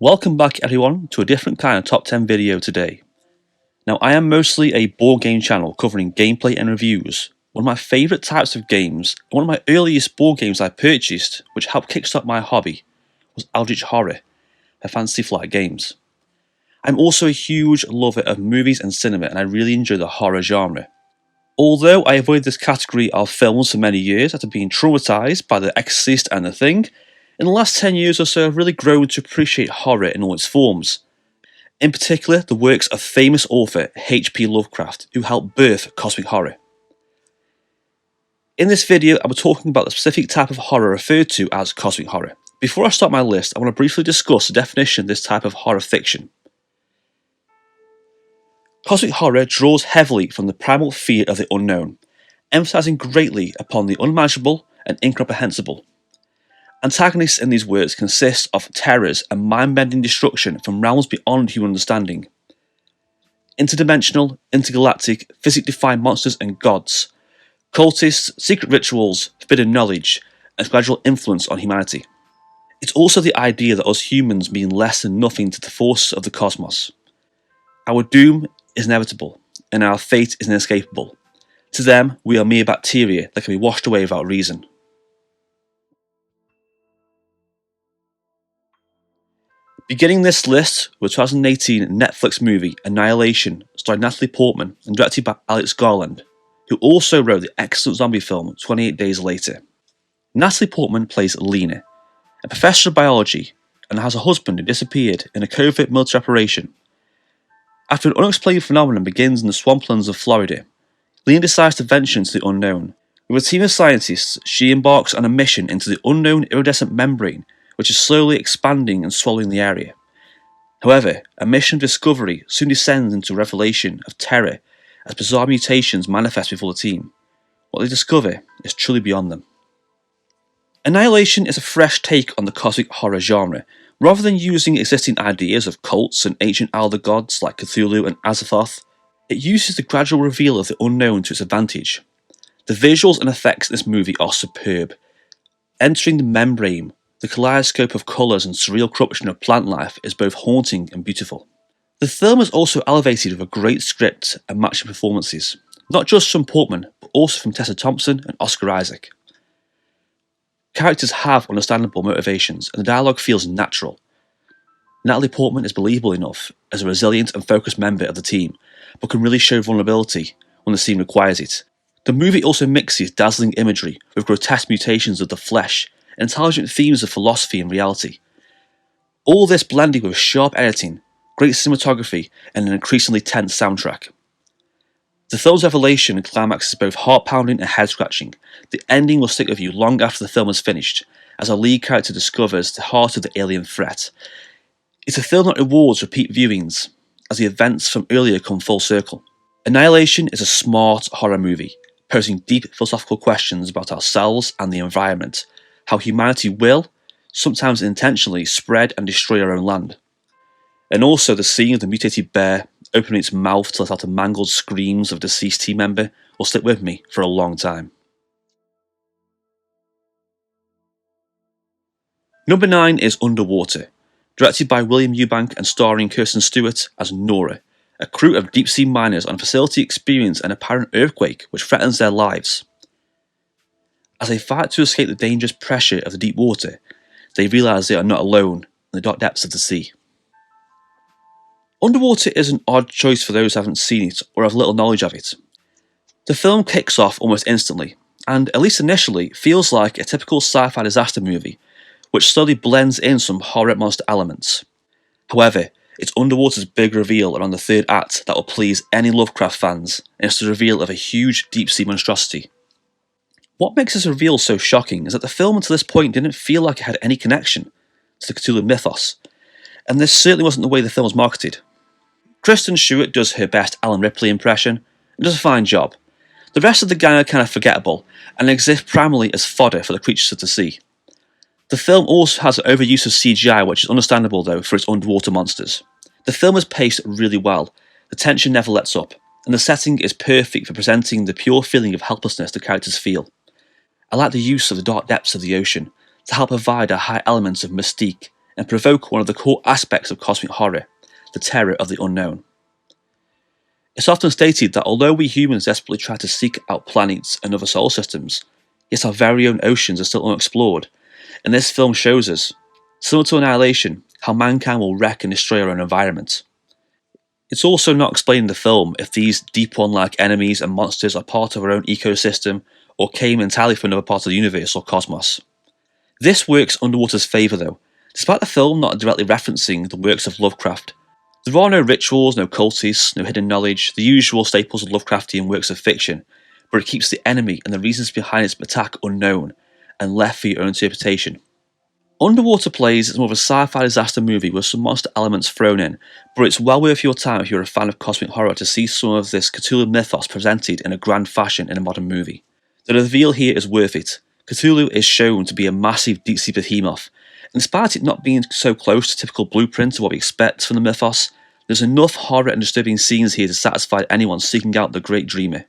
Welcome back everyone to a different kind of top 10 video today. Now I am mostly a board game channel covering gameplay and reviews. One of my favourite types of games, and one of my earliest board games I purchased, which helped kickstart my hobby, was Eldritch Horror by Fantasy Flight Games. I'm also a huge lover of movies and cinema, and I really enjoy the horror genre. Although I avoided this category of films for many years after being traumatised by The Exorcist and The Thing, in the last 10 years or so I've really grown to appreciate horror in all its forms. In particular, the works of famous author H.P. Lovecraft, who helped birth cosmic horror. In this video, I will be talking about the specific type of horror referred to as cosmic horror. Before I start my list, I want to briefly discuss the definition of this type of horror fiction. Cosmic horror draws heavily from the primal fear of the unknown, emphasising greatly upon the unimaginable and incomprehensible. Antagonists in these works consist of terrors and mind-bending destruction from realms beyond human understanding. Interdimensional, intergalactic, physics-defying monsters and gods, cultists, secret rituals, forbidden knowledge, and gradual influence on humanity. It's also the idea that us humans mean less than nothing to the forces of the cosmos. Our doom is inevitable, and our fate is inescapable. To them, we are mere bacteria that can be washed away without reason. Beginning this list with the 2018 Netflix movie Annihilation, starring Natalie Portman and directed by Alex Garland, who also wrote the excellent zombie film 28 Days Later. Natalie Portman plays Lena, a professor of biology, and has a husband who disappeared in a covert military operation. After an unexplained phenomenon begins in the swamplands of Florida, Lena decides to venture into the unknown. With a team of scientists, she embarks on a mission into the unknown iridescent membrane, which is slowly expanding and swallowing the area. However, a mission of discovery soon descends into a revelation of terror as bizarre mutations manifest before the team. What they discover is truly beyond them. Annihilation is a fresh take on the cosmic horror genre. Rather than using existing ideas of cults and ancient elder gods like Cthulhu and Azathoth, it uses the gradual reveal of the unknown to its advantage. The visuals and effects in this movie are superb. Entering the membrane, the kaleidoscope of colours and surreal corruption of plant life is both haunting and beautiful. The film is also elevated with a great script and matching performances, not just from Portman, but also from Tessa Thompson and Oscar Isaac. Characters have understandable motivations and the dialogue feels natural. Natalie Portman is believable enough as a resilient and focused member of the team, but can really show vulnerability when the scene requires it. The movie also mixes dazzling imagery with grotesque mutations of the flesh, intelligent themes of philosophy and reality. All this blending with sharp editing, great cinematography, and an increasingly tense soundtrack. The film's revelation and climax is both heart-pounding and head-scratching. The ending will stick with you long after the film is finished, as our lead character discovers the heart of the alien threat. It's a film that rewards repeat viewings, as the events from earlier come full circle. Annihilation is a smart horror movie, posing deep philosophical questions about ourselves and the environment, how humanity will, sometimes intentionally, spread and destroy our own land. And also the scene of the mutated bear opening its mouth to let out the mangled screams of a deceased team member will stick with me for a long time. Number 9 is Underwater, directed by William Eubank and starring Kirsten Stewart as Nora, a crew of deep-sea miners on a facility experience an apparent earthquake which threatens their lives. As they fight to escape the dangerous pressure of the deep water, they realise they are not alone in the dark depths of the sea. Underwater is an odd choice for those who haven't seen it or have little knowledge of it. The film kicks off almost instantly, and at least initially feels like a typical sci-fi disaster movie, which slowly blends in some horror monster elements. However, it's Underwater's big reveal around the third act that will please any Lovecraft fans, and it's the reveal of a huge deep-sea monstrosity. What makes this reveal so shocking is that the film until this point didn't feel like it had any connection to the Cthulhu mythos, and this certainly wasn't the way the film was marketed. Kristen Stewart does her best Alan Ripley impression, and does a fine job. The rest of the gang are kind of forgettable, and exist primarily as fodder for the creatures of the sea. The film also has an overuse of CGI, which is understandable though for its underwater monsters. The film is paced really well, the tension never lets up, and the setting is perfect for presenting the pure feeling of helplessness the characters feel. I like the use of the dark depths of the ocean to help provide a high element of mystique and provoke one of the core aspects of cosmic horror, the terror of the unknown. It's often stated that although we humans desperately try to seek out planets and other solar systems, yet our very own oceans are still unexplored, and this film shows us, similar to Annihilation, how mankind will wreck and destroy our own environment. It's also not explained in the film if these Deep One-like enemies and monsters are part of our own ecosystem or came entirely from another part of the universe or cosmos. This works Underwater's favour though. Despite the film not directly referencing the works of Lovecraft, there are no rituals, no cultists, no hidden knowledge, the usual staples of Lovecraftian works of fiction, but it keeps the enemy and the reasons behind its attack unknown and left for your own interpretation. Underwater plays as more of a sci-fi disaster movie with some monster elements thrown in, but it's well worth your time if you're a fan of cosmic horror to see some of this Cthulhu mythos presented in a grand fashion in a modern movie. The reveal here is worth it. Cthulhu is shown to be a massive deep-sea behemoth. Despite it not being so close to typical blueprint of what we expect from the mythos, there's enough horror and disturbing scenes here to satisfy anyone seeking out the great dreamer.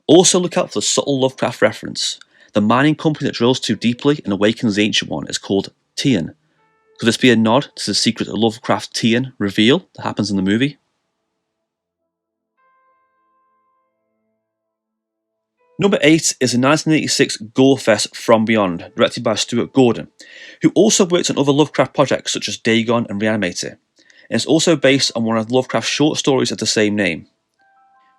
Also look out for the subtle Lovecraft reference. The mining company that drills too deeply and awakens the Ancient One is called Tian. Could this be a nod to the secret Lovecraft Tian reveal that happens in the movie? Number 8 is a 1986 gore fest From Beyond, directed by Stuart Gordon, who also worked on other Lovecraft projects such as Dagon and Re-Animator, and it's also based on one of Lovecraft's short stories of the same name.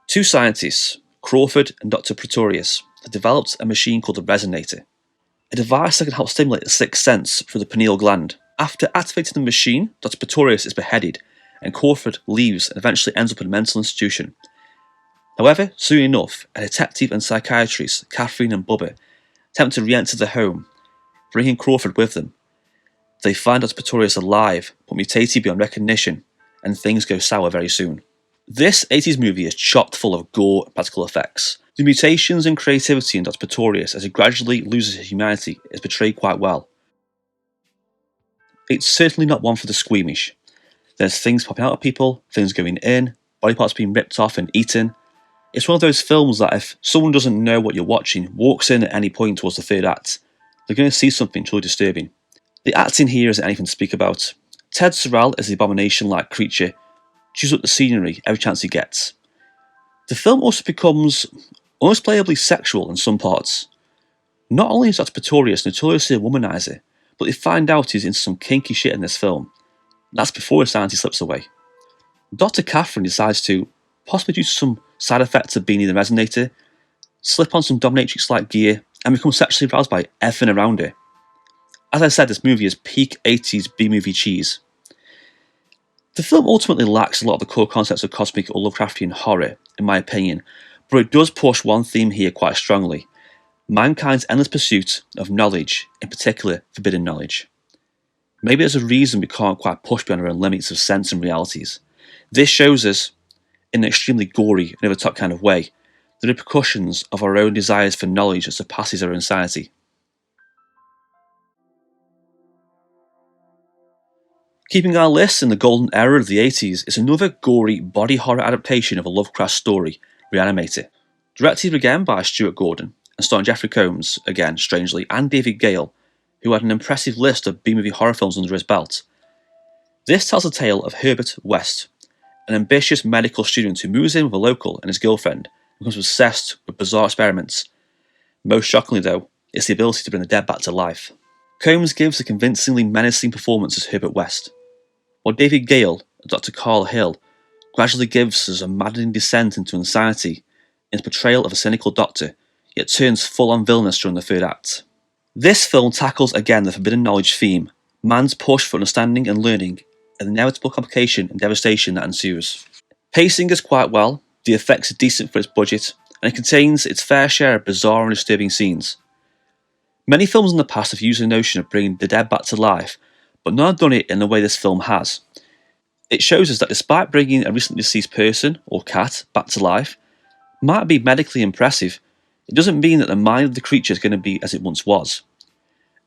Two scientists, Crawford and Dr. Pretorius, have developed a machine called the Resonator, a device that can help stimulate the sixth sense through the pineal gland. After activating the machine, Dr. Pretorius is beheaded, and Crawford leaves and eventually ends up in a mental institution. However, soon enough, a detective and psychiatrist, Catherine and Bubba, attempt to re-enter the home, bringing Crawford with them. They find Dr. Pretorius alive, but mutated beyond recognition, and things go sour very soon. This 80s movie is chock full of gore and practical effects. The mutations and creativity in Dr. Pretorius as he gradually loses his humanity is portrayed quite well. It's certainly not one for the squeamish. There's things popping out of people, things going in, body parts being ripped off and eaten. It's one of those films that if someone doesn't know what you're watching, walks in at any point towards the third act, they're going to see something truly disturbing. The acting here isn't anything to speak about. Ted Sorrell is the abomination-like creature, chews up the scenery every chance he gets. The film also becomes almost playably sexual in some parts. Not only is Dr. Pretorius notoriously a womanizer, but they find out he's into some kinky shit in this film. That's before his sanity slips away. Dr. Catherine decides to, possibly due to some side effects of being in the Resonator, slip on some dominatrix-like gear and become sexually aroused by everything around her. As I said, this movie is peak 80s B-movie cheese. The film ultimately lacks a lot of the core concepts of cosmic or Lovecraftian horror, in my opinion, but it does push one theme here quite strongly: mankind's endless pursuit of knowledge, in particular forbidden knowledge. Maybe there's a reason we can't quite push beyond our own limits of sense and realities. This shows us, in an extremely gory and over-the-top kind of way, the repercussions of our own desires for knowledge that surpasses our own sanity. Keeping our list in the golden era of the 80s is another gory body horror adaptation of a Lovecraft story, Re-Animator. Directed again by Stuart Gordon, and starring Jeffrey Combs, again strangely, and David Gale, who had an impressive list of B-movie horror films under his belt. This tells the tale of Herbert West, an ambitious medical student who moves in with a local and his girlfriend and becomes obsessed with bizarre experiments. Most shockingly though, it's the ability to bring the dead back to life. Combs gives a convincingly menacing performance as Herbert West, while David Gale, Dr. Carl Hill, gradually gives us a maddening descent into insanity in his portrayal of a cynical doctor, yet turns full-on villainous during the third act. This film tackles again the forbidden knowledge theme, man's push for understanding and learning, and the inevitable complication and devastation that ensues. Pacing is quite well, the effects are decent for its budget, and it contains its fair share of bizarre and disturbing scenes. Many films in the past have used the notion of bringing the dead back to life, but none have done it in the way this film has. It shows us that despite bringing a recently deceased person, or cat, back to life, might be medically impressive, it doesn't mean that the mind of the creature is going to be as it once was.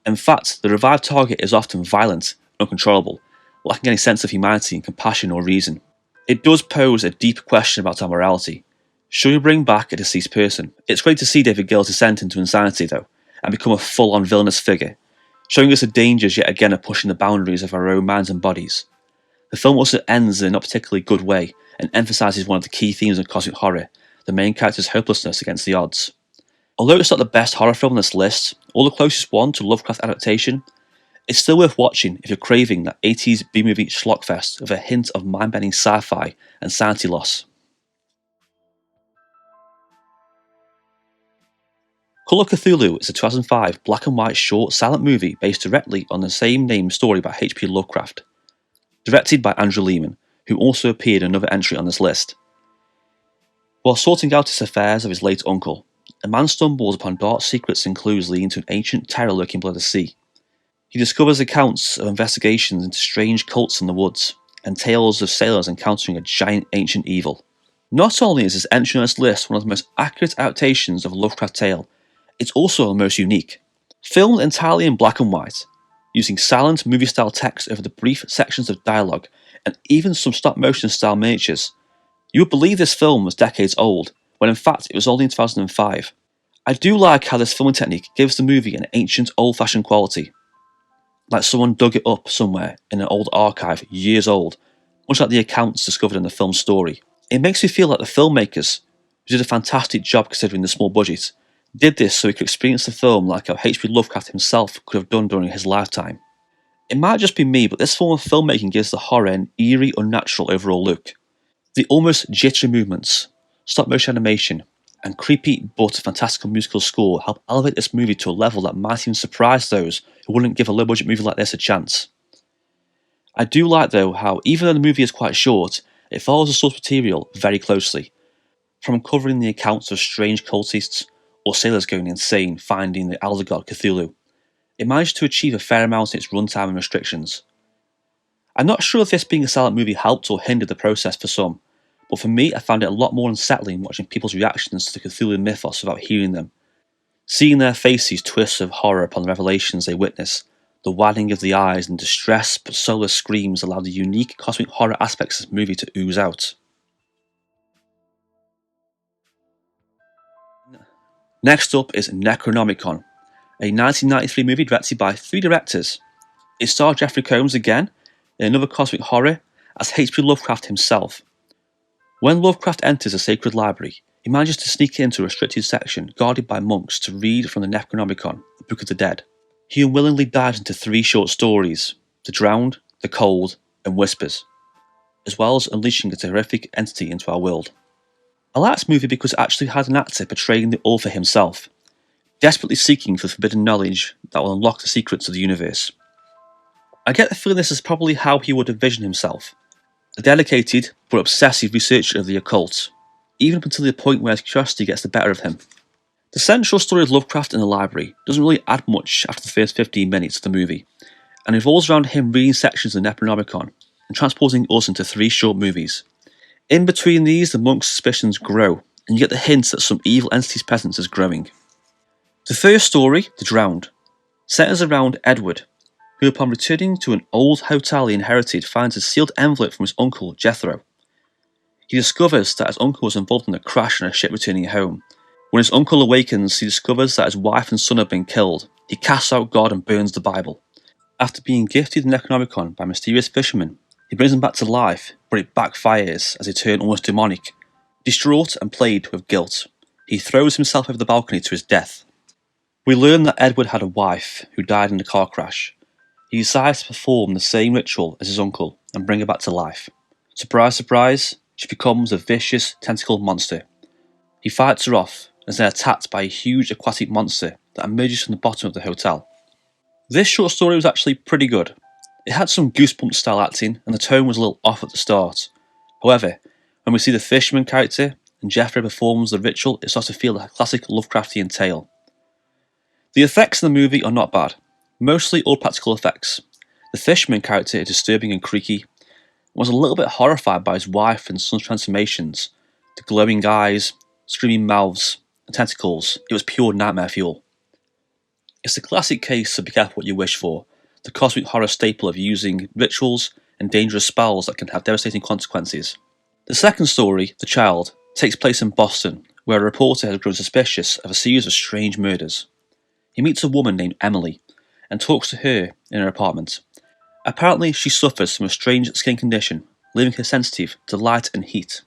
In fact, the revived target is often violent and uncontrollable, lacking any sense of humanity and compassion or reason. It does pose a deep question about our morality. Should we bring back a deceased person? It's great to see David Gale's descent into insanity though, and become a full-on villainous figure. showing us the dangers yet again of pushing the boundaries of our own minds and bodies. The film also ends in a not particularly good way and emphasises one of the key themes of cosmic horror, the main character's hopelessness against the odds. Although it's not the best horror film on this list, or the closest one to Lovecraft adaptation, it's still worth watching if you're craving that 80s B-movie schlockfest with a hint of mind-bending sci-fi and sanity loss. Call of Cthulhu is a 2005 black and white short silent movie based directly on the same name story by H.P. Lovecraft, directed by Andrew Lehman, who also appeared in another entry on this list. While sorting out his affairs of his late uncle, a man stumbles upon dark secrets and clues leading to an ancient terror lurking below the sea. He discovers accounts of investigations into strange cults in the woods, and tales of sailors encountering a giant ancient evil. Not only is this entry on this list one of the most accurate adaptations of a Lovecraft tale, it's also the most unique. Filmed entirely in black and white, using silent movie-style text over the brief sections of dialogue, and even some stop-motion style miniatures, you would believe this film was decades old, when in fact it was only in 2005. I do like how this filming technique gives the movie an ancient, old-fashioned quality, like someone dug it up somewhere in an old archive years old, much like the accounts discovered in the film's story. It makes me feel like the filmmakers, who did a fantastic job considering the small budget, did this so we could experience the film like how H.P. Lovecraft himself could have done during his lifetime. It might just be me, but this form of filmmaking gives the horror an eerie, unnatural overall look. The almost jittery movements, stop-motion animation, and creepy but fantastical musical score help elevate this movie to a level that might even surprise those who wouldn't give a low-budget movie like this a chance. I do like though how, even though the movie is quite short, it follows the source material very closely, from uncovering the accounts of strange cultists or sailors going insane finding the elder god Cthulhu. It managed to achieve a fair amount in its runtime and restrictions. I'm not sure if this being a silent movie helped or hindered the process for some, but for me I found it a lot more unsettling watching people's reactions to the Cthulhu mythos without hearing them. Seeing their faces twist of horror upon the revelations they witness, the widening of the eyes and distressed but soulless screams allow the unique cosmic horror aspects of this movie to ooze out. Next up is Necronomicon, a 1993 movie directed by 3 directors. It stars Jeffrey Combs again, in another cosmic horror, as H.P. Lovecraft himself. When Lovecraft enters a sacred library, he manages to sneak into a restricted section guarded by monks to read from the Necronomicon, the Book of the Dead. He unwillingly dives into 3 short stories, The Drowned, The Cold, and Whispers, as well as unleashing a terrific entity into our world. I like this movie because it actually had an actor portraying the author himself, desperately seeking for forbidden knowledge that will unlock the secrets of the universe. I get the feeling this is probably how he would envision himself, a dedicated but obsessive researcher of the occult, even up until the point where his curiosity gets the better of him. The central story of Lovecraft in the library doesn't really add much after the first 15 minutes of the movie, and revolves around him reading sections of the Necronomicon and transporting us into 3 short movies. In between these, the monk's suspicions grow, and you get the hints that some evil entity's presence is growing. The first story, The Drowned, centers around Edward, who upon returning to an old hotel he inherited finds a sealed envelope from his uncle, Jethro. He discovers that his uncle was involved in a crash on a ship returning home. When his uncle awakens, he discovers that his wife and son have been killed. He casts out God and burns the Bible. After being gifted the Necronomicon by mysterious fishermen, he brings them back to life, but it backfires as they turn almost demonic. Distraught and plagued with guilt, he throws himself over the balcony to his death. We learn that Edward had a wife who died in a car crash. He decides to perform the same ritual as his uncle and bring her back to life. Surprise, surprise, she becomes a vicious, tentacled monster. He fights her off and is then attacked by a huge aquatic monster that emerges from the bottom of the hotel. This short story was actually pretty good. It had some Goosebumps style acting and the tone was a little off at the start. However, when we see the fisherman character and Jeffrey performs the ritual, it starts to feel like a classic Lovecraftian tale. The effects in the movie are not bad, mostly all practical effects. The fisherman character is disturbing and creaky. I was a little bit horrified by his wife and son's transformations, the glowing eyes, screaming mouths, and tentacles. It was pure nightmare fuel. It's the classic case of be careful what you wish for, the cosmic horror staple of using rituals and dangerous spells that can have devastating consequences. The second story, The Child, takes place in Boston, where a reporter has grown suspicious of a series of strange murders. He meets a woman named Emily, and talks to her in her apartment. Apparently, she suffers from a strange skin condition, leaving her sensitive to light and heat.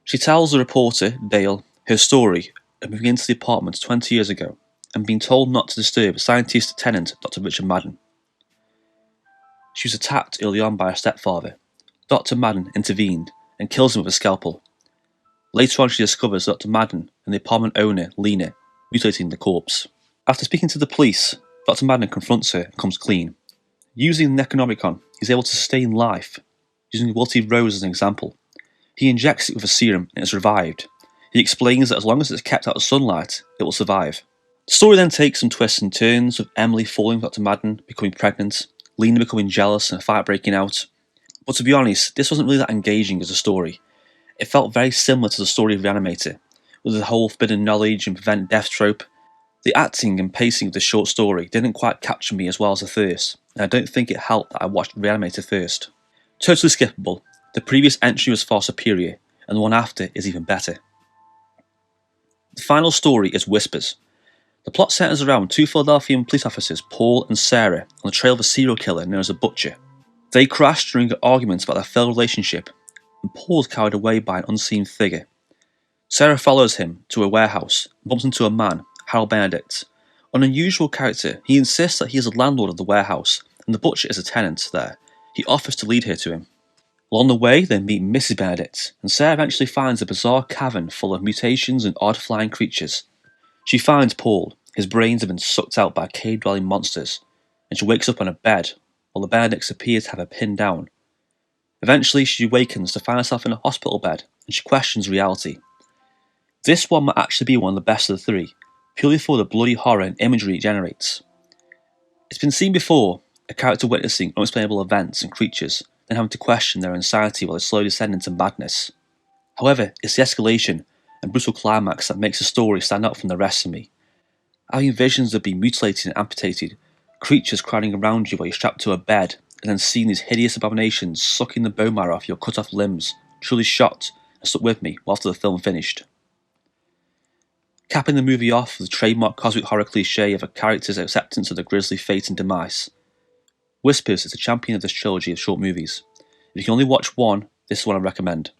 She tells the reporter, Dale, her story of moving into the apartment 20 years ago and being told not to disturb scientist tenant Dr. Richard Madden. She was attacked early on by her stepfather. Dr. Madden intervened and kills him with a scalpel. Later on, she discovers Dr. Madden and the apartment owner, Lena, mutilating the corpse. After speaking to the police, Dr. Madden confronts her and comes clean. Using the Necronomicon, he's able to sustain life, using wilted rose as an example. He injects it with a serum and it's revived. He explains that as long as it's kept out of sunlight, it will survive. The story then takes some twists and turns, with Emily falling for Dr. Madden, becoming pregnant, Lena becoming jealous and a fight breaking out. But to be honest, this wasn't really that engaging as a story. It felt very similar to the story of Re-Animator, with the whole forbidden knowledge and prevent death trope. The acting and pacing of the short story didn't quite capture me as well as the first, and I don't think it helped that I watched Re-Animator first. Totally skippable. The previous entry was far superior, and the one after is even better. The final story is Whispers. The plot centers around two Philadelphia police officers, Paul and Sarah, on the trail of a serial killer known as a Butcher. They crash during an argument about their failed relationship, and Paul is carried away by an unseen figure. Sarah follows him to a warehouse and bumps into a man, Harold Benedict. An unusual character, he insists that he is the landlord of the warehouse, and the Butcher is a tenant there. He offers to lead her to him. Along the way, they meet Mrs. Benedict, and Sarah eventually finds a bizarre cavern full of mutations and odd flying creatures. She finds Paul. His brains have been sucked out by cave-dwelling monsters, and she wakes up on a bed, while the Benedicts appear to have her pinned down. Eventually, she awakens to find herself in a hospital bed, and she questions reality. This one might actually be one of the best of the three, purely for the bloody horror and imagery it generates. It's been seen before, a character witnessing unexplainable events and creatures, then having to question their anxiety while they slowly descend into madness. However, it's the escalation and brutal climax that makes the story stand out from the rest of me. Having visions of being mutilated and amputated, creatures crowding around you while you're strapped to a bed, and then seeing these hideous abominations sucking the bone marrow off your cut off limbs, truly shocked and stuck with me after the film finished. Capping the movie off with the trademark cosmic horror cliche of a character's acceptance of their grisly fate and demise, Whispers is the champion of this trilogy of short movies. If you can only watch one, this is one I recommend.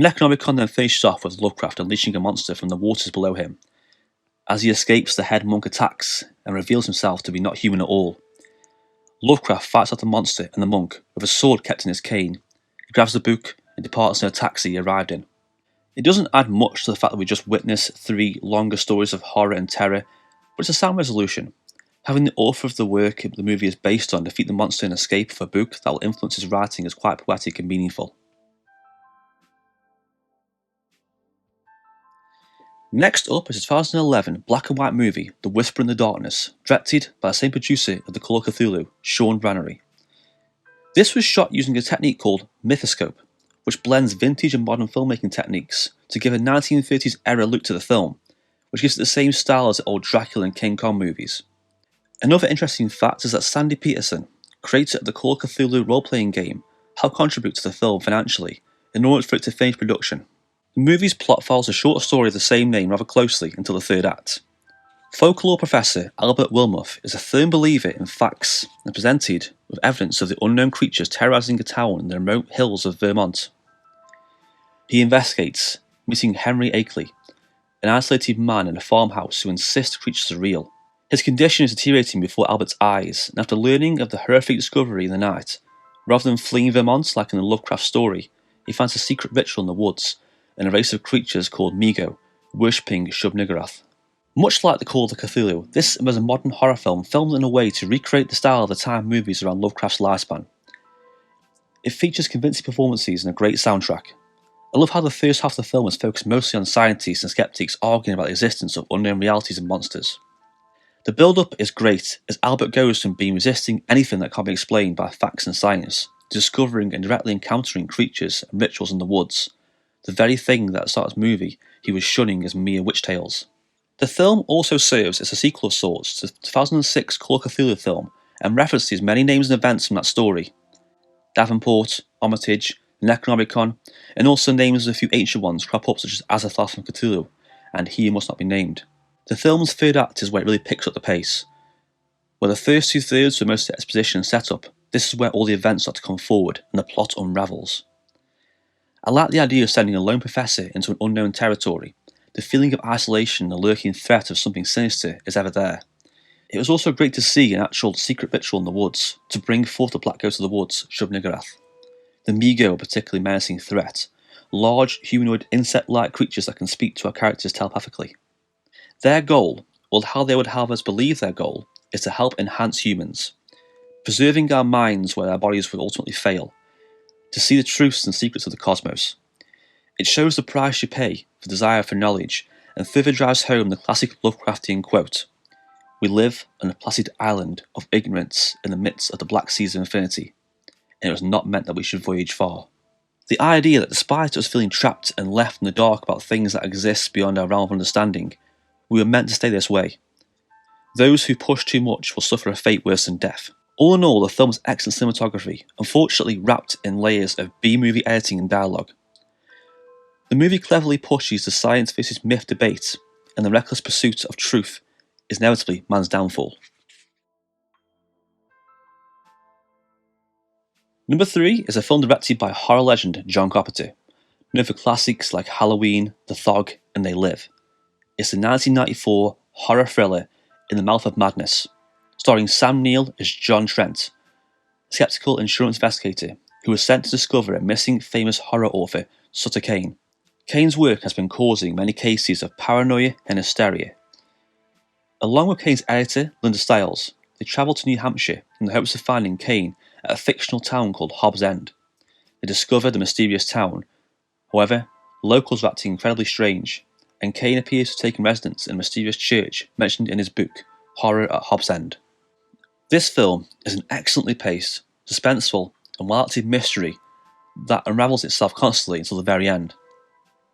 Necronomicon then finishes off with Lovecraft unleashing a monster from the waters below him. As he escapes, the head monk attacks and reveals himself to be not human at all. Lovecraft fights off the monster and the monk with a sword kept in his cane. He grabs the book and departs in a taxi he arrived in. It doesn't add much to the fact that we just witnessed 3 longer stories of horror and terror, but it's a sound resolution. Having the author of the work the movie is based on defeat the monster and escape with a book that will influence his writing is quite poetic and meaningful. Next up is a 2011 black and white movie, The Whisper in the Darkness, directed by the same producer of The Call of Cthulhu, Sean Brannery. This was shot using a technique called mythoscope, which blends vintage and modern filmmaking techniques to give a 1930s era look to the film, which gives it the same style as the old Dracula and King Kong movies. Another interesting fact is that Sandy Peterson, creator of the Call of Cthulhu role-playing game, helped contribute to the film financially in order for it to finish production. The movie's plot follows a short story of the same name rather closely until the third act. Folklore professor Albert Wilmoth is a firm believer in facts and presented with evidence of the unknown creatures terrorising a town in the remote hills of Vermont. He investigates, meeting Henry Akeley, an isolated man in a farmhouse who insists the creatures are real. His condition is deteriorating before Albert's eyes, and after learning of the horrific discovery in the night, rather than fleeing Vermont like in the Lovecraft story, he finds a secret ritual in the woods and a race of creatures called Migo, worshipping Shub-Niggurath. Much like The Call of Cthulhu, this was a modern horror film filmed in a way to recreate the style of the time movies around Lovecraft's lifespan. It features convincing performances and a great soundtrack. I love how the first half of the film is focused mostly on scientists and skeptics arguing about the existence of unknown realities and monsters. The build-up is great, as Albert goes from being resisting anything that can't be explained by facts and science, to discovering and directly encountering creatures and rituals in the woods, the very thing that at the start of the movie he was shunning as mere witch tales. The film also serves as a sequel of sorts to the 2006 Call of Cthulhu film and references many names and events from that story. Davenport, Armitage, Necronomicon, and also names of a few ancient ones crop up such as Azathoth from Cthulhu, and He Must Not Be Named. The film's third act is where it really picks up the pace. Where the first 2/3 were mostly exposition and setup, this is where all the events start to come forward and the plot unravels. I like the idea of sending a lone professor into an unknown territory. The feeling of isolation and the lurking threat of something sinister is ever there. It was also great to see an actual secret ritual in the woods to bring forth the Black Ghost of the Woods, Shub-Niggurath. The Migo are a particularly menacing threat, large humanoid insect-like creatures that can speak to our characters telepathically. Their goal, or how they would have us believe their goal, is to help enhance humans, preserving our minds where our bodies would ultimately fail, to see the truths and secrets of the cosmos. It shows the price you pay for desire for knowledge, and further drives home the classic Lovecraftian quote, "We live on a placid island of ignorance in the midst of the black seas of infinity, and it was not meant that we should voyage far." The idea that despite us feeling trapped and left in the dark about things that exist beyond our realm of understanding, we were meant to stay this way. Those who push too much will suffer a fate worse than death. All in all, the film's excellent cinematography, unfortunately wrapped in layers of B-movie editing and dialogue. The movie cleverly pushes the science versus myth debate, and the reckless pursuit of truth is inevitably man's downfall. Number 3 is a film directed by horror legend John Carpenter, known for classics like Halloween, The Thog, and They Live. It's the 1994 horror thriller In the Mouth of Madness, starring Sam Neill as John Trent, a skeptical insurance investigator who was sent to discover a missing famous horror author, Sutter Kane. Kane's work has been causing many cases of paranoia and hysteria. Along with Kane's editor, Linda Stiles, they travel to New Hampshire in the hopes of finding Kane at a fictional town called Hobbs End. They discover the mysterious town. However, locals are acting incredibly strange, and Kane appears to have taken residence in a mysterious church mentioned in his book, Horror at Hobbs End. This film is an excellently paced, suspenseful, and well-acted mystery that unravels itself constantly until the very end.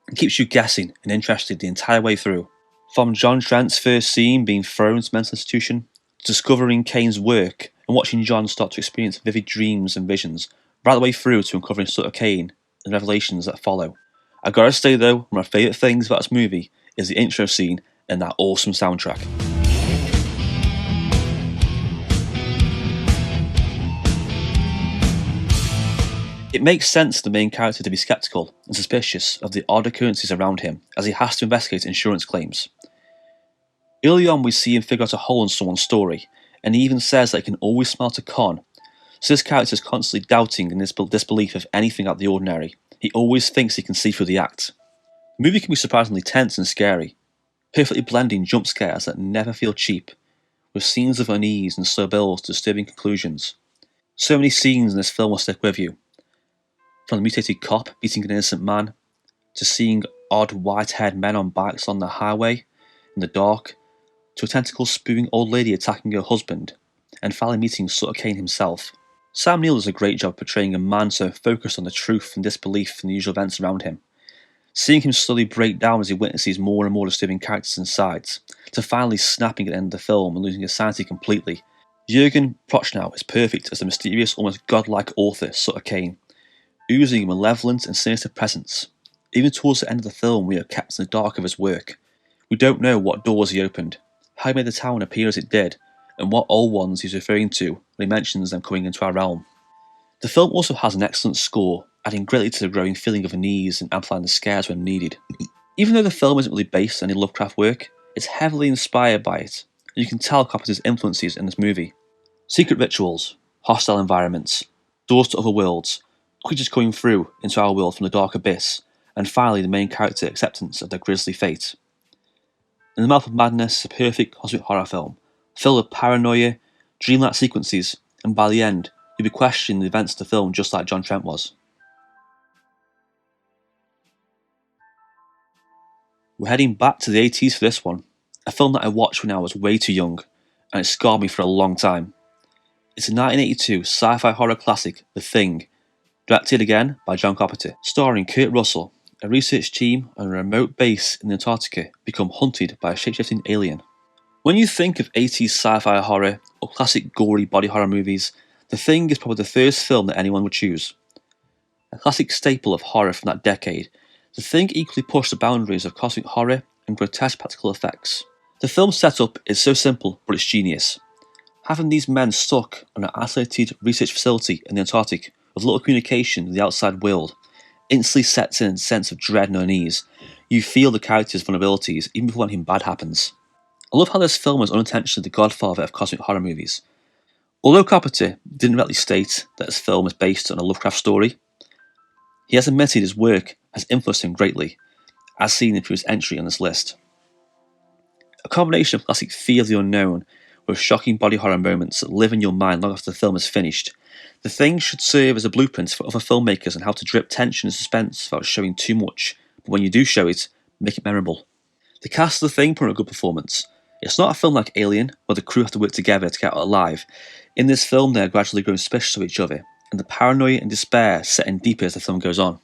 It keeps you guessing and interested the entire way through. From John Trent's first scene being thrown to mental institution, to discovering Kane's work and watching John start to experience vivid dreams and visions, right the way through to uncovering Sutter Kane and the revelations that follow. I gotta say though, one of my favourite things about this movie is the intro scene and that awesome soundtrack. It makes sense for the main character to be skeptical and suspicious of the odd occurrences around him as he has to investigate insurance claims. Early on we see him figure out a hole in someone's story, and he even says that he can always smell a con. So this character is constantly doubting in his disbelief of anything out of the ordinary. He always thinks he can see through the act. The movie can be surprisingly tense and scary, perfectly blending jump scares that never feel cheap, with scenes of unease and slow builds to disturbing conclusions. So many scenes in this film will stick with you. From the mutated cop beating an innocent man, to seeing odd white-haired men on bikes on the highway in the dark, to a tentacle-spewing old lady attacking her husband, and finally meeting Sutter Kane himself. Sam Neill does a great job portraying a man so focused on the truth and disbelief in the usual events around him. Seeing him slowly break down as he witnesses more and more disturbing characters and sides, to finally snapping at the end of the film and losing his sanity completely. Jürgen Prochnow is perfect as the mysterious, almost godlike author Sutter Kane, oozing a malevolent and sinister presence. Even towards the end of the film, we are kept in the dark of his work. We don't know what doors he opened, how he made the town appear as it did, and what old ones he's referring to when he mentions them coming into our realm. The film also has an excellent score, adding greatly to the growing feeling of unease and amplifying the scares when needed. Even though the film isn't really based on any Lovecraft work, it's heavily inspired by it, and you can tell Carpenter's influences in this movie. Secret rituals, hostile environments, doors to other worlds, creatures coming through into our world from the dark abyss, and finally the main character acceptance of their grisly fate. In the Mouth of Madness is a perfect cosmic horror film, filled with paranoia, dreamlike sequences, and by the end, you'll be questioning the events of the film just like John Trent was. We're heading back to the 80s for this one, a film that I watched when I was way too young, and it scarred me for a long time. It's a 1982 sci-fi horror classic, The Thing, directed again by John Carpenter, starring Kurt Russell. A research team on a remote base in Antarctica become hunted by a shape-shifting alien. When you think of 80s sci-fi horror or classic gory body horror movies, The Thing is probably the first film that anyone would choose. A classic staple of horror from that decade, The Thing equally pushed the boundaries of cosmic horror and grotesque practical effects. The film's setup is so simple, but it's genius. Having these men stuck on an isolated research facility in the Antarctic with little communication with the outside world instantly sets in a sense of dread and unease. You feel the character's vulnerabilities even before anything bad happens. I love how this film is unintentionally the godfather of cosmic horror movies. Although Carpenter didn't directly state that his film is based on a Lovecraft story, he has admitted his work has influenced him greatly, as seen through his entry on this list. A combination of classic fear of the unknown with shocking body horror moments that live in your mind long after the film is finished, The Thing should serve as a blueprint for other filmmakers on how to drip tension and suspense without showing too much, but when you do show it, make it memorable. The cast of The Thing put on a good performance. It's not a film like Alien, where the crew have to work together to get out alive. In this film, they are gradually growing suspicious of each other, and the paranoia and despair set in deeper as the film goes on.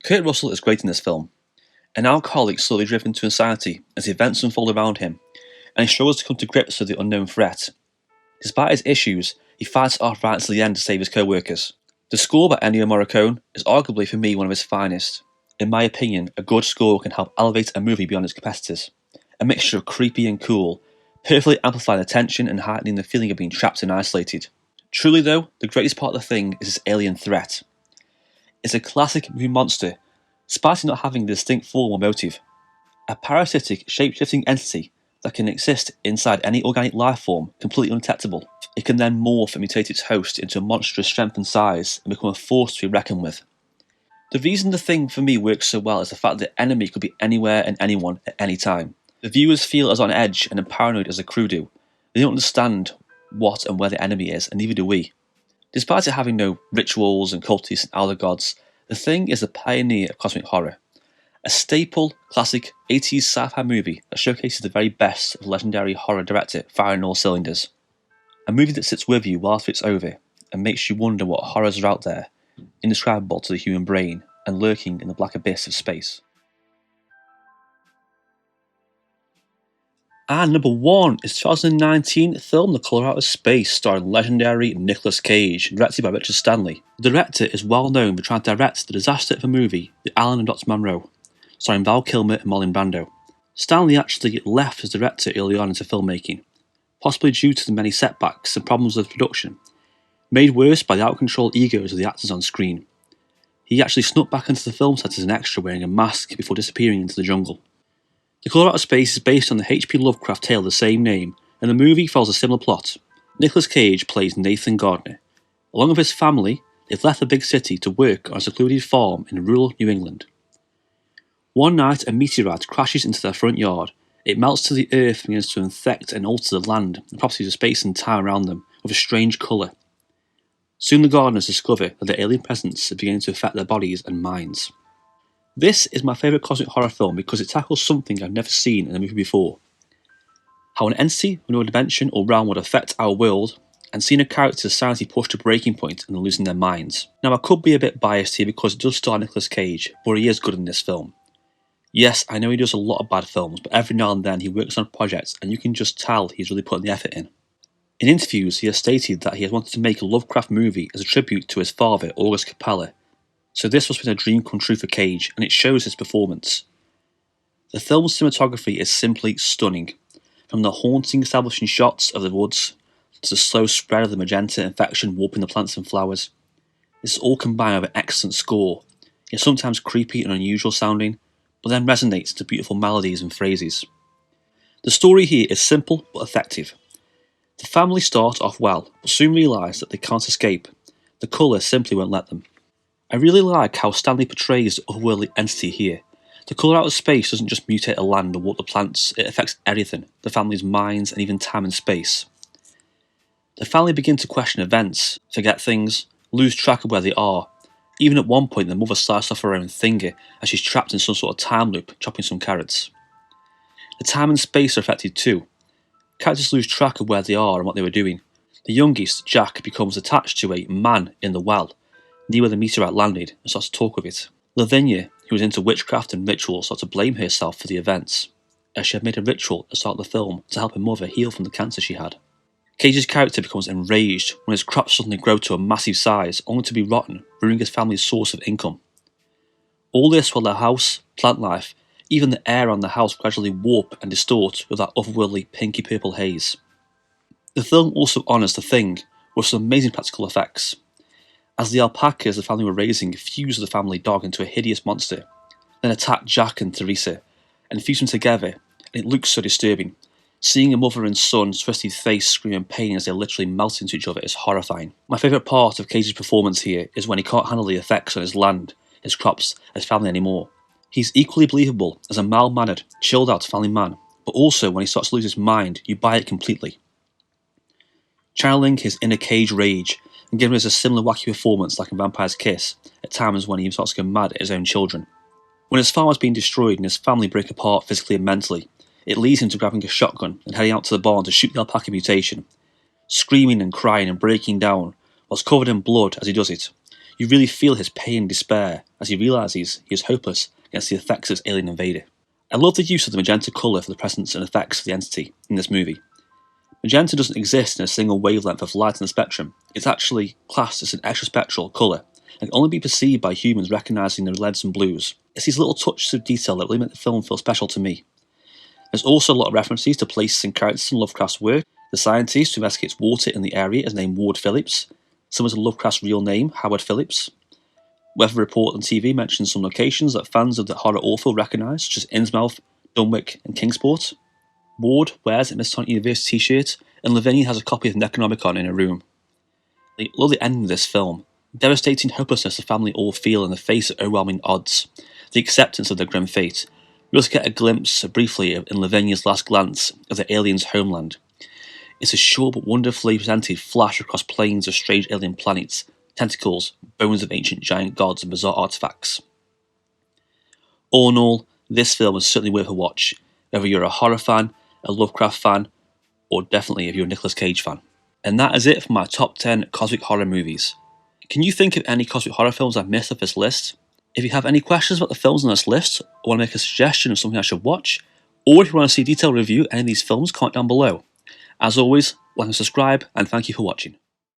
Kurt Russell is great in this film. An alcoholic slowly driven to insanity as the events unfold around him, and he struggles to come to grips with the unknown threat. Despite his issues, he fights it off right until the end to save his co-workers. The score by Ennio Morricone is arguably for me one of his finest. In my opinion, a good score can help elevate a movie beyond its competitors. A mixture of creepy and cool, perfectly amplifying the tension and heightening the feeling of being trapped and isolated. Truly though, the greatest part of The Thing is its alien threat. It's a classic movie monster, despite it not having a distinct form or motive. A parasitic, shape-shifting entity that can exist inside any organic life form, completely undetectable. It can then morph and mutate its host into a monstrous strength and size and become a force to be reckoned with. The reason The Thing for me works so well is the fact that the enemy could be anywhere and anyone at any time. The viewers feel as on edge and as paranoid as the crew do. They don't understand what and where the enemy is, and neither do we. Despite it having no rituals and cultists and elder gods, The Thing is a pioneer of cosmic horror. A staple, classic 80s sci-fi movie that showcases the very best of legendary horror director firing all cylinders. A movie that sits with you whilst it's over and makes you wonder what horrors are out there, indescribable to the human brain and lurking in the black abyss of space. And number 1 is 2019 film The Colour Out of Space, starring legendary Nicolas Cage, directed by Richard Stanley. The director is well known for trying to direct the disaster of a movie, The Island of Dr. Monroe, starring Val Kilmer and Marlon Brando. Stanley actually left as director early on into filmmaking, possibly due to the many setbacks and problems with production, made worse by the out-of-control egos of the actors on screen. He actually snuck back into the film set as an extra wearing a mask before disappearing into the jungle. The Colour Out of Space is based on the H.P. Lovecraft tale of the same name, and the movie follows a similar plot. Nicolas Cage plays Nathan Gardner. Along with his family, they've left the big city to work on a secluded farm in rural New England. One night, a meteorite crashes into their front yard. It melts to the earth and begins to infect and alter the land and properties of space and time around them with a strange colour. Soon the gardeners discover that the alien presence is beginning to affect their bodies and minds. This is my favourite cosmic horror film because it tackles something I've never seen in a movie before. How an entity of another dimension or realm would affect our world, and seeing a character's sanity pushed to breaking point and losing their minds. Now I could be a bit biased here because it does star Nicolas Cage, but he is good in this film. Yes, I know he does a lot of bad films, but every now and then he works on projects and you can just tell he's really putting the effort in. In interviews, he has stated that he has wanted to make a Lovecraft movie as a tribute to his father, August Capella, so this must have been a dream come true for Cage, and it shows his performance. The film's cinematography is simply stunning, from the haunting establishing shots of the woods to the slow spread of the magenta infection warping the plants and flowers. This is all combined with an excellent score. It's sometimes creepy and unusual sounding, but then resonates to beautiful melodies and phrases. The story here is simple but effective. The family start off well, but soon realise that they can't escape. The colour simply won't let them. I really like how Stanley portrays the otherworldly entity here. The Colour Out of Space doesn't just mutate a land or water plants, it affects everything, the family's minds and even time and space. The family begin to question events, forget things, lose track of where they are. Even at one point the mother slices off her own finger as she's trapped in some sort of time loop, chopping some carrots. The time and space are affected too. Characters lose track of where they are and what they were doing. The youngest, Jack, becomes attached to a man in the well, near where the meteorite landed, and starts to talk of it. Lavinia, who was into witchcraft and rituals, starts to blame herself for the events, as she had made a ritual at the start of the film to help her mother heal from the cancer she had. Cage's character becomes enraged when his crops suddenly grow to a massive size, only to be rotten, ruining his family's source of income. All this while their house, plant life, even the air on the house gradually warp and distort with that otherworldly pinky purple haze. The film also honours The Thing with some amazing practical effects, as the alpacas the family were raising fuse the family dog into a hideous monster, then attack Jack and Teresa, and fuse them together, and it looks so disturbing. Seeing a mother and son's twisted face scream in pain as they literally melt into each other is horrifying. My favourite part of Cage's performance here is when he can't handle the effects on his land, his crops, his family anymore. He's equally believable as a mild-mannered, chilled-out family man, but also when he starts to lose his mind, you buy it completely. Channeling his inner Cage rage and giving us a similar wacky performance like in Vampire's Kiss, at times when he even starts to go mad at his own children. When his farm has been destroyed and his family break apart physically and mentally, it leads him to grabbing a shotgun and heading out to the barn to shoot the alpaca mutation, screaming and crying and breaking down, whilst covered in blood as he does it. You really feel his pain and despair as he realises he is hopeless against the effects of this alien invader. I love the use of the magenta colour for the presence and effects of the entity in this movie. Magenta doesn't exist in a single wavelength of light in the spectrum. It's actually classed as an extraspectral colour and can only be perceived by humans recognising the reds and blues. It's these little touches of detail that really make the film feel special to me. There's also a lot of references to places and characters in Lovecraft's work. The scientist who investigates water in the area is named Ward Phillips, similar to Lovecraft's real name, Howard Phillips. Weather Report on TV mentions some locations that fans of the horror author recognise, such as Innsmouth, Dunwich and Kingsport. Ward wears a Miss Tonic University t-shirt, and Lavinia has a copy of Necronomicon in her room. I love the ending of this film. Devastating hopelessness the family all feel in the face of overwhelming odds. The acceptance of their grim fate. We also get a glimpse, briefly, in Lavinia's last glance of the alien's homeland. It's a short but wonderfully presented flash across plains of strange alien planets, tentacles, bones of ancient giant gods and bizarre artifacts. All in all, this film is certainly worth a watch, whether you're a horror fan, a Lovecraft fan, or definitely if you're a Nicolas Cage fan. And that is it for my top 10 cosmic horror movies. Can you think of any cosmic horror films I've missed off this list? If you have any questions about the films on this list, or want to make a suggestion of something I should watch, or if you want to see a detailed review of any of these films, comment down below. As always, like and subscribe, and thank you for watching.